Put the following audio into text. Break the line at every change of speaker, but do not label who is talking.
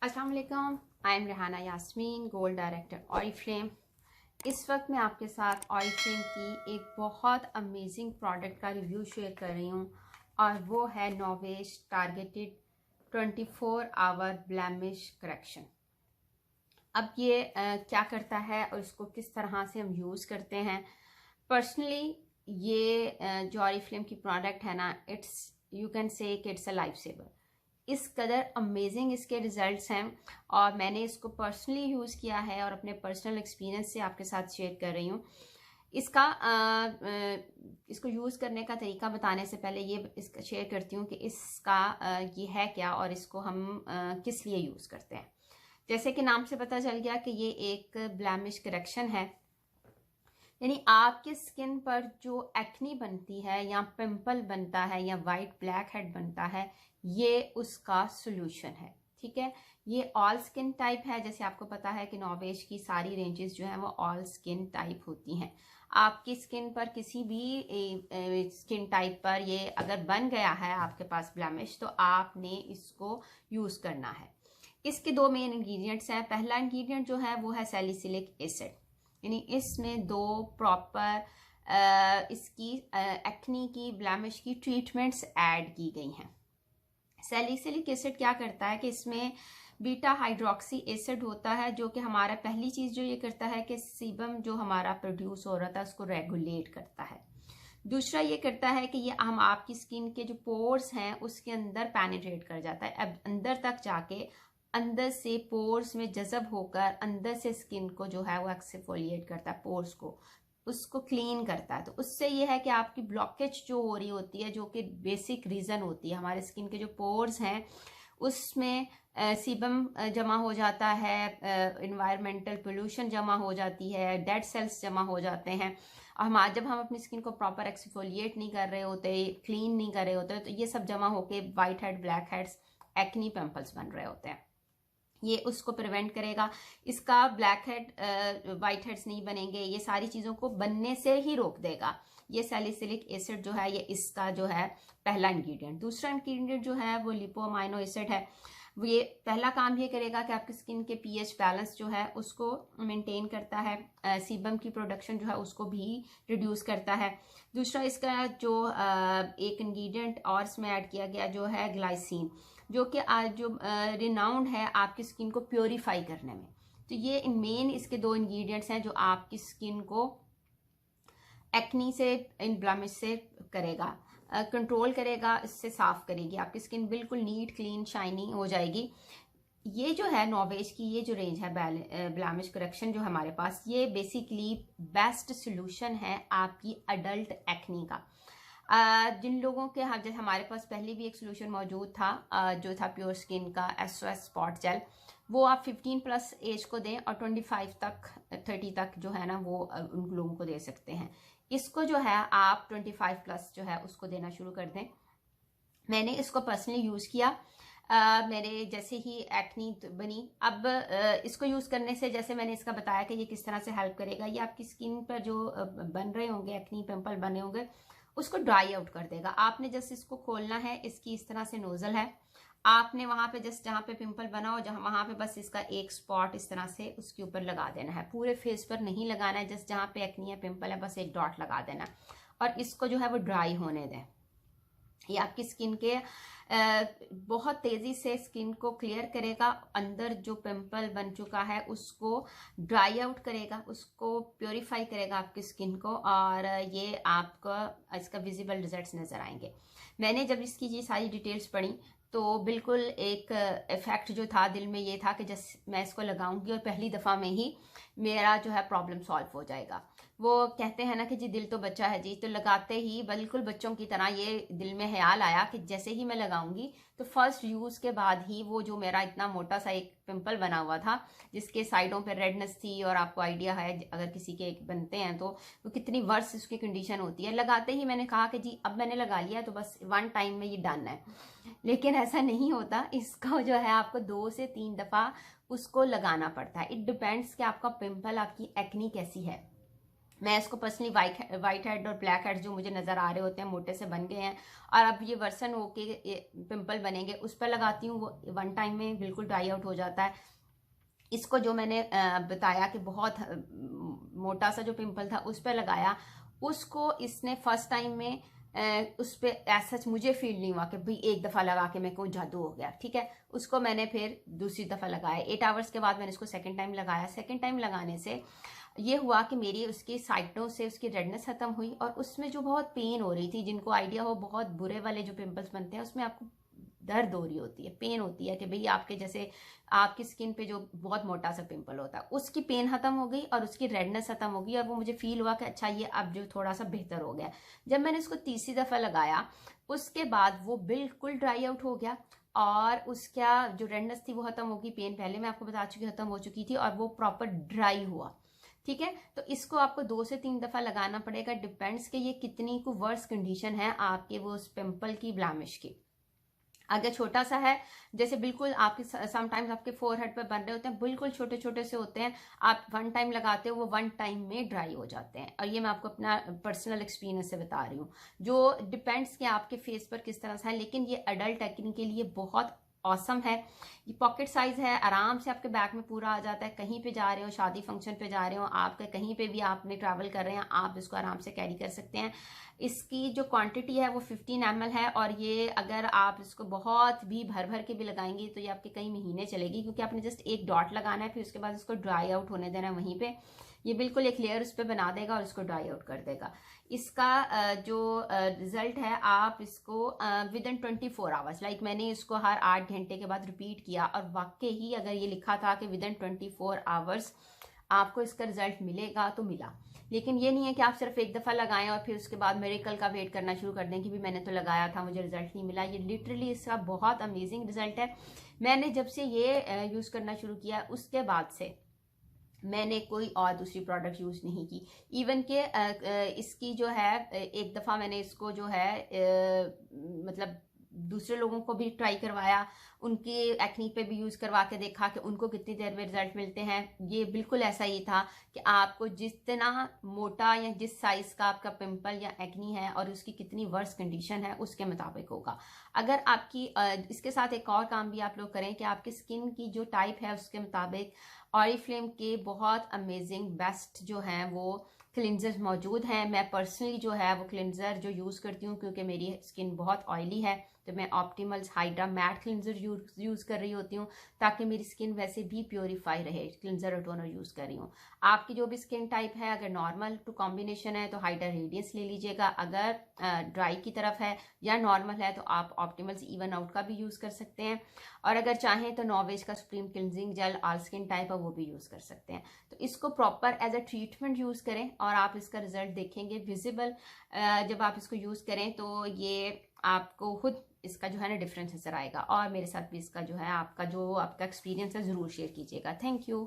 अस्सलाम वालेकुम, I am Rehana Yasmin, gold director Oriflame. इस वक्त मैं आपके साथ ऑरिफ्लेम की एक बहुत अमेजिंग प्रोडक्ट का रिव्यू शेयर कर रही हूँ और वो है Novage targeted 24 hour blemish correction. अब ये क्या करता है और इसको किस तरह से हम यूज़ करते हैं। पर्सनली ये जो ऑरिफ्लेम की प्रोडक्ट है ना, इट्स यू कैन से कि इट्स अ लाइफ सेवर। इस कदर अमेजिंग इसके रिजल्ट्स हैं और मैंने इसको पर्सनली यूज़ किया है और अपने पर्सनल एक्सपीरियंस से आपके साथ शेयर कर रही हूँ। इसको यूज़ करने का तरीका बताने से पहले ये इसका शेयर करती हूँ कि इसका ये है क्या और इसको हम किस लिए यूज़ करते हैं। जैसे कि नाम से पता चल गया कि ये एक ब्लेमिश करेक्शन है, यानी आपकी स्किन पर जो एक्नी बनती है या पिंपल बनता है या वाइट ब्लैक हेड बनता है, ये उसका सोल्यूशन है। ठीक है, ये ऑल स्किन टाइप है। जैसे आपको पता है कि नोवेश की सारी रेंजेस जो है वो ऑल स्किन टाइप होती हैं। आपकी स्किन पर किसी भी स्किन टाइप पर ये अगर बन गया है आपके पास ब्लेमिश, तो आपने इसको यूज़ करना है। इसके दो मेन इंग्रेडिएंट्स हैं। पहला इंग्रेडिएंट जो है वो है सैलिसिलिक एसिड, यानी इसमें दो प्रॉपर इसकी एक्नी की ब्लेमिश की ट्रीटमेंट्स ऐड की गई हैं। सैलिसिलिक एसिड क्या करता है कि इसमें बीटा हाइड्रोक्सी एसिड होता है, जो कि हमारा पहली चीज़ जो ये करता है कि सीबम जो हमारा प्रोड्यूस हो रहा था उसको रेगुलेट करता है। दूसरा ये करता है कि ये हम आपकी स्किन के जो पोर्स हैं उसके अंदर पेनिट्रेट कर जाता है। अब अंदर तक जाके अंदर से पोर्स में जज़ब होकर अंदर से स्किन को जो है वो एक्सफोलिएट करता है, पोर्स को उसको क्लीन करता है। तो उससे ये है कि आपकी ब्लॉकेज जो हो रही होती है, जो कि बेसिक रीज़न होती है, हमारे स्किन के जो पोर्स हैं उसमें सीबम जमा हो जाता है, इन्वायरमेंटल पोल्यूशन जमा हो जाती है, डेड सेल्स जमा हो जाते हैं। और जब हम अपनी स्किन को प्रॉपर एक्सफोलिएट नहीं कर रहे होते, क्लीन नहीं कर रहे होते, तो ये सब जमा होके white head, black heads, acne pimples बन रहे होते हैं। ये उसको प्रिवेंट करेगा। इसका ब्लैक हेड, वाइट हेड्स नहीं बनेंगे, ये सारी चीज़ों को बनने से ही रोक देगा। ये सैलिसिलिक एसिड जो है ये इसका जो है पहला इंग्रेडिएंट। दूसरा इंग्रेडिएंट जो है वो लिपोअमाइनो एसिड है। ये पहला काम ये करेगा कि आपकी स्किन के पीएच बैलेंस जो है उसको मेंटेन करता है, सीबम की प्रोडक्शन जो है उसको भी रिड्यूस करता है। दूसरा इसका जो एक इंग्रेडिएंट और इसमें ऐड किया गया जो है ग्लाइसिन, जो कि जो रिनाउंड है आपकी स्किन को प्योरीफाई करने में। तो ये मेन इसके दो इंग्रेडिएंट्स हैं जो आपकी स्किन को एक्नी से, इन ब्लेमिश से करेगा, कंट्रोल करेगा, इससे साफ करेगी। आपकी स्किन बिल्कुल नीट, क्लीन, शाइनी हो जाएगी। ये जो है नोवेश की ये जो रेंज है ब्लेमिश करेक्शन जो हमारे पास, ये बेसिकली बेस्ट सोल्यूशन है आपकी अडल्ट एक्नी का। जिन लोगों के जैसे हमारे पास पहले भी एक सोल्यूशन मौजूद था जो था प्योर स्किन का SOS स्पॉट जेल, वो आप 15+ एज को दें और 25 तक, 30 तक जो है ना वो उन लोगों को दे सकते हैं। इसको जो है आप 25+ जो है उसको देना शुरू कर दें। मैंने इसको पर्सनली यूज़ किया, मेरे जैसे ही एक्नी बनी। अब इसको यूज़ करने से, जैसे मैंने इसका बताया कि ये किस तरह से हेल्प करेगा, ये आपकी स्किन पर जो बन रहे होंगे एक्नी पिंपल बने होंगे उसको ड्राई आउट कर देगा। आपने जस्ट इसको खोलना है, इसकी इस तरह से नोजल है, आपने वहां पे जस्ट जहाँ पे पिंपल बना हो जहाँ वहां पे बस इसका एक स्पॉट इस तरह से उसके ऊपर लगा देना है। पूरे फेस पर नहीं लगाना है, जस्ट जहाँ पे एक्नी है, पिंपल है, बस एक डॉट लगा देना और इसको जो है वो ड्राई होने दें। ये आपकी स्किन के बहुत तेज़ी से स्किन को क्लियर करेगा, अंदर जो पिंपल बन चुका है उसको ड्राई आउट करेगा, उसको प्योरीफाई करेगा आपकी स्किन को, और ये आपको इसका विजिबल रिजल्ट्स नज़र आएंगे। मैंने जब इसकी ये सारी डिटेल्स पढ़ी तो बिल्कुल एक इफेक्ट जो था दिल में ये था कि जैसे मैं इसको लगाऊंगी और पहली दफ़ा में ही मेरा जो है प्रॉब्लम सॉल्व हो जाएगा। वो कहते हैं ना कि जी दिल तो बच्चा है जी, तो लगाते ही बिल्कुल बच्चों की तरह ये दिल में ख्याल आया कि जैसे ही मैं लगाऊंगी तो फर्स्ट यूज़ के बाद ही वो जो मेरा इतना मोटा सा एक पिंपल बना हुआ था जिसके साइडों पे रेडनेस थी, और आपको आइडिया है अगर किसी के बनते हैं तो कितनी वर्स उसकी कंडीशन होती है। लगाते ही मैंने कहा कि जी अब मैंने लगा लिया तो बस 1 टाइम में ये डन है, लेकिन ऐसा नहीं होता। इसका जो है आपको 2 से 3 दफ़ा उसको लगाना पड़ता है। इट डिपेंड्स कि आपका पिंपल, आपकी एक्नी कैसी है। मैं इसको पर्सनली वाइट हेड और ब्लैक हेड जो मुझे नज़र आ रहे होते हैं मोटे से बन गए हैं और अब ये वर्सन होके पिंपल बनेंगे उस पर लगाती हूँ, वो 1 टाइम में बिल्कुल ड्राई आउट हो जाता है। इसको जो मैंने बताया कि बहुत मोटा सा जो पिंपल था उस पर लगाया, उसको इसने फर्स्ट टाइम में उस पर ऐसा मुझे फील नहीं हुआ कि भाई एक दफ़ा लगा के मेरे को जादू हो गया, ठीक है। उसको मैंने फिर दूसरी दफ़ा लगाया, 8 आवर्स के बाद मैंने इसको सेकंड टाइम लगाया। सेकंड टाइम लगाने से ये हुआ कि मेरी उसकी साइडों से उसकी रेडनेस खत्म हुई और उसमें जो बहुत पेन हो रही थी, जिनको आइडिया हो बहुत बुरे वाले जो पिंपल्स बनते हैं उसमें आपको दर्द हो रही होती है, पेन होती है कि भाई आपके जैसे आपकी स्किन पे जो बहुत मोटा सा पिंपल होता है उसकी पेन खत्म हो गई और उसकी रेडनेस खत्म हो गई और वो मुझे फील हुआ कि अच्छा ये अब जो थोड़ा सा बेहतर हो गया। जब मैंने इसको तीसरी दफ़ा लगाया उसके बाद वो बिल्कुल ड्राई आउट हो गया और उसका जो रेडनेस थी वो खत्म हो गई, पेन पहले मैं आपको बता चुकी खत्म हो चुकी थी और वो प्रॉपर ड्राई हुआ, ठीक है। तो इसको आपको 2 से 3 दफ़ा लगाना पड़ेगा, डिपेंड्स कि ये कितनी को वर्स कंडीशन है आपके वो उस पिंपल की, ब्लैमिश की। अगर छोटा सा है, जैसे बिल्कुल आपके समटाइम्स आपके फोरहेड पे बन रहे होते हैं, बिल्कुल छोटे छोटे से होते हैं, आप 1 टाइम लगाते हो वो 1 टाइम में ड्राई हो जाते हैं। और ये मैं आपको अपना पर्सनल एक्सपीरियंस से बता रही हूँ, जो डिपेंड्स कि आपके फेस पर किस तरह से है, लेकिन ये अडल्ट एक्ने के लिए बहुत औसम है। ये पॉकेट साइज है, आराम से आपके बैग में पूरा आ जाता है। कहीं पे जा रहे हो, शादी फंक्शन पे जा रहे हो, आपके कहीं पे भी आपने ट्रैवल कर रहे हैं, आप इसको आराम से कैरी कर सकते हैं। इसकी जो क्वांटिटी है वो 15 ml है और ये अगर आप इसको बहुत भी भर भर के भी लगाएंगे तो ये आपके कई महीने चलेगी, क्योंकि आपने जस्ट एक डॉट लगाना है, फिर उसके बाद इसको ड्राई आउट होने देना है वहीं पे। ये बिल्कुल एक लेयर उस पर बना देगा और इसको ड्राई आउट कर देगा। इसका जो रिजल्ट है, आप इसको विद इन 24 आवर्स, लाइक मैंने इसको हर 8 घंटे के बाद रिपीट किया और वाकई ही अगर ये लिखा था कि विद इन 24 आवर्स आपको इसका रिजल्ट मिलेगा तो मिला। लेकिन ये नहीं है कि आप सिर्फ एक दफ़ा लगाएं और फिर उसके बाद मिरेकल का वेट करना शुरू कर दें कि भी मैंने तो लगाया था मुझे रिजल्ट नहीं मिला। ये लिटरली इसका बहुत अमेजिंग रिजल्ट है। मैंने जब से ये यूज़ करना शुरू किया उसके बाद से मैंने कोई और दूसरी प्रोडक्ट यूज़ नहीं की। इवन के इसकी जो है एक दफ़ा मैंने इसको जो है मतलब दूसरे लोगों को भी ट्राई करवाया, उनकी एक्नी पे भी यूज़ करवा के देखा कि उनको कितनी देर में रिजल्ट मिलते हैं। ये बिल्कुल ऐसा ही था कि आपको जितना मोटा या जिस साइज़ का आपका पिंपल या एक्नी है और उसकी कितनी वर्स कंडीशन है उसके मुताबिक होगा। अगर आपकी इसके साथ एक और काम भी आप लोग करें कि आपकी स्किन की जो टाइप है उसके मुताबिक ऑरिफ्लेम के बहुत अमेजिंग बेस्ट जो हैं वो क्लिनजर्स मौजूद हैं। मैं पर्सनली जो है वो क्लिनजर जो यूज़ करती हूँ, क्योंकि मेरी स्किन बहुत ऑयली है, तो मैं ऑप्टिमल्स हाइड्रा मैट क्लिनजर यूज़ कर रही होती हूँ ताकि मेरी स्किन वैसे भी प्योरीफाई रहे। क्लिनजर और टोनर यूज़ कर रही हूँ। आपकी जो भी स्किन टाइप है, अगर नॉर्मल टू कॉम्बिनेशन है तो हाइड्रा रेडियंस ले लीजिएगा, अगर ड्राई की तरफ है या नॉर्मल है तो आप ऑप्टिमल्स इवन आउट का भी यूज़ कर सकते हैं, और अगर चाहें तो नॉवेज का supreme cleansing gel all skin type है वो भी यूज़ कर सकते हैं। तो इसको proper as a treatment use करें और आप इसका रिजल्ट देखेंगे विजिबल। जब आप इसको यूज़ करें तो ये आपको खुद इसका जो है ना डिफरेंस नजर आएगा। और मेरे साथ भी इसका जो है आपका एक्सपीरियंस है ज़रूर शेयर कीजिएगा। Thank you.